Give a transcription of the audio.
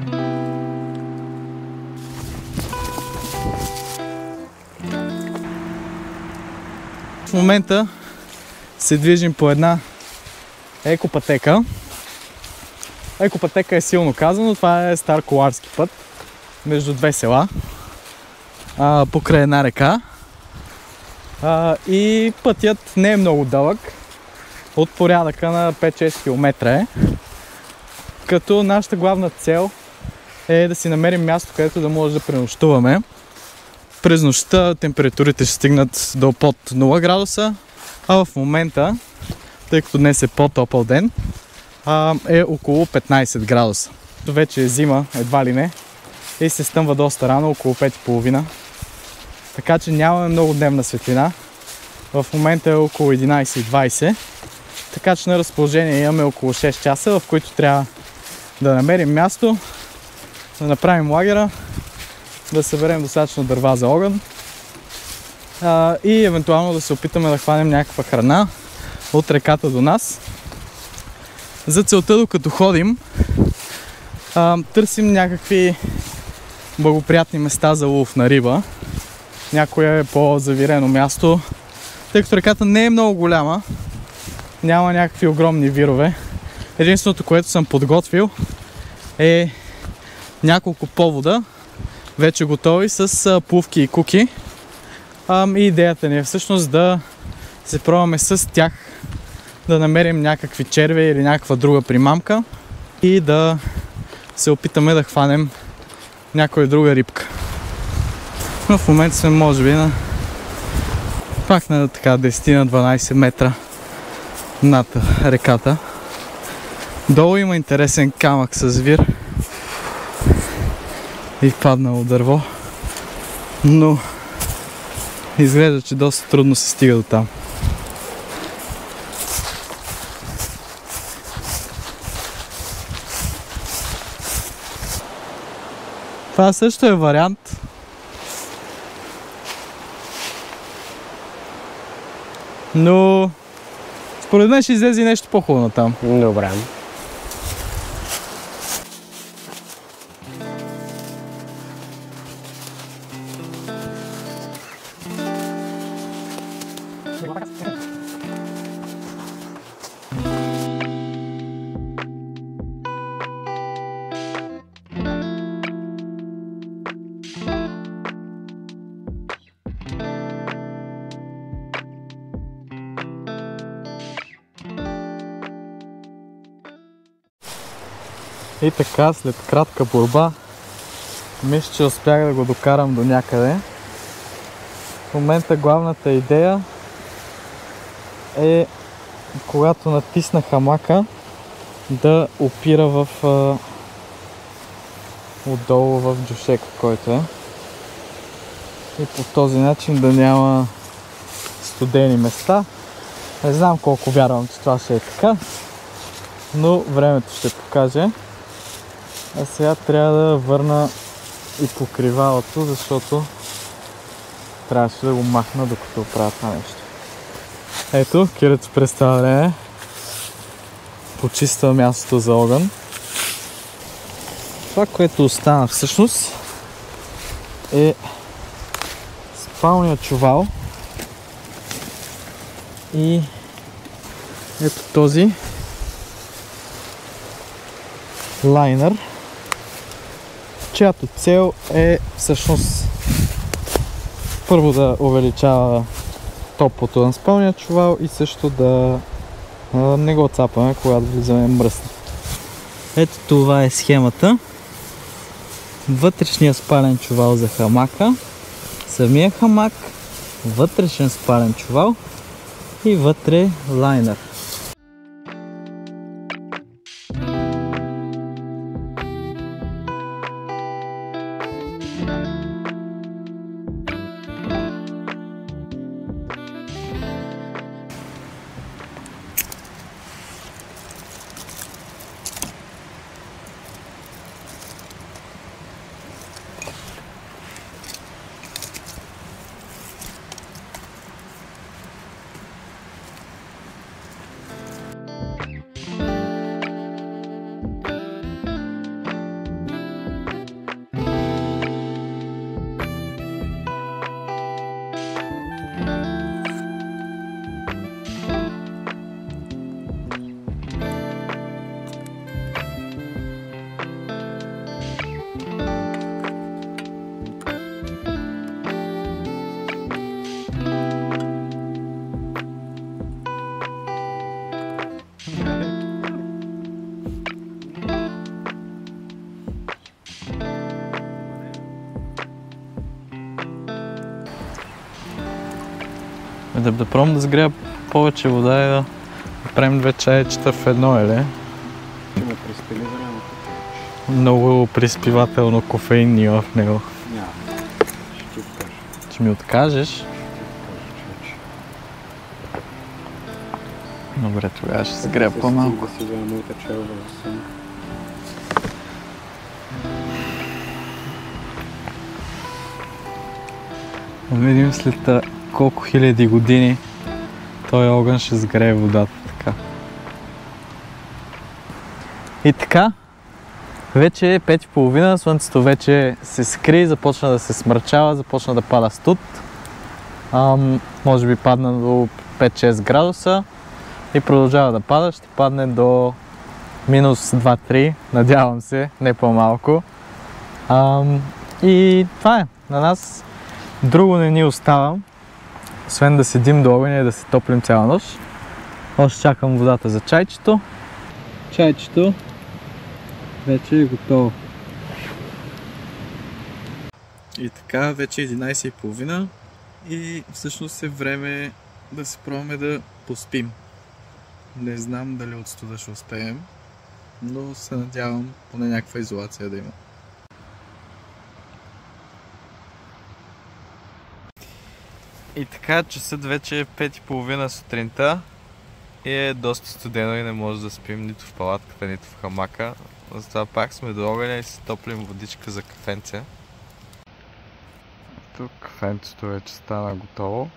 В момента се движим по една екопътека. Екопътека е силно казано, това е стар коларски път между две села, покрай една река. И пътят не е много дълъг, от порядъка на 5-6 км е. Като нашата главна цел е да си намерим място, където да може да пренощуваме. През нощта температурите ще стигнат до под 0 градуса, а в момента, тъй като днес е по-топъл ден, е около 15 градуса. Вече е зима, едва ли не, и се стъмва доста рано, около 5:30. Така че нямаме много дневна светлина. В момента е около 11:20, така че на разположение имаме около 6 часа, в които трябва да намерим място, да направим лагера, да съберем достатъчно дърва за огън и евентуално да се опитаме да хванем някаква храна от реката до нас. За целта, докато ходим, търсим някакви благоприятни места за лов на риба. Някое е по-завирено място, тъй като реката не е много голяма, няма някакви огромни вирове. Единственото, което съм подготвил, е няколко повода, вече готови с плувки и куки. И идеята ни е всъщност да се пробваме с тях да намерим някакви черве или някаква друга примамка и да се опитаме да хванем някоя друга рибка. В момента сме може би пак на така 10-12 метра над реката. Долу има интересен камък с вир и паднало дърво, но изглежда, че доста трудно се стига до там. Това също е вариант. Но според мен ще излезе и нещо по-хубаво там. Добре. И така, след кратка борба, мисля, че успях да го докарам до някъде. В момента главната идея е, когато натисна хамака, да опира отдолу в джушека, който е. И по този начин да няма студени места. Не знам колко вярвам, че това ще е така, но времето ще покаже. А сега трябва да върна и покривалото, защото трябваше да го махна, докато правя това нещо. Ето, Кирето през това време почиства мястото за огън. Това, което остана всъщност, е спалният чувал и ето този лайнер, чиято цел е всъщност първо да увеличава топлото на спалния чувал и също да не го цапаме, когато влизаме мръсни. Ето това е схемата. Вътрешния спален чувал за хамака, самия хамак, вътрешен спален чувал и вътре лайнер. Да пробвам да сгрея повече вода и да правим 2 чаечета в едно, или? Ме приспили зеленото. Много приспивателно кофеин има в него. Няма. Ще ти откажа. Ще ми откажеш? Добре, тогава ще сгрея по-малко. Да си взема моята челва за сън. Да видим след колко хиляди години този огън ще сгрее водата така. И така, вече е 5:30, слънцето вече се скри, започна да се смрачава, започна да пада студ. Може би падна до 5-6 градуса и продължава да пада, ще падне до минус 2-3, надявам се, не по-малко. И това е, на нас друго не ни остава, освен да седим до огъня и да се топлим цяла нощ. Още чакам водата за чайчето. Чайчето вече е готово. И така, вече е 11:30 и всъщност е време да се пробваме да поспим. Не знам дали от студа ще успеем, но се надявам поне някаква изолация да има. И така, часът вече е 5:30 сутринта и е доста студено и не може да спим нито в палатката, нито в хамака. Затова пак сме до огъня и си топлим водичка за кафенце. Тук кафенцето вече стана готово.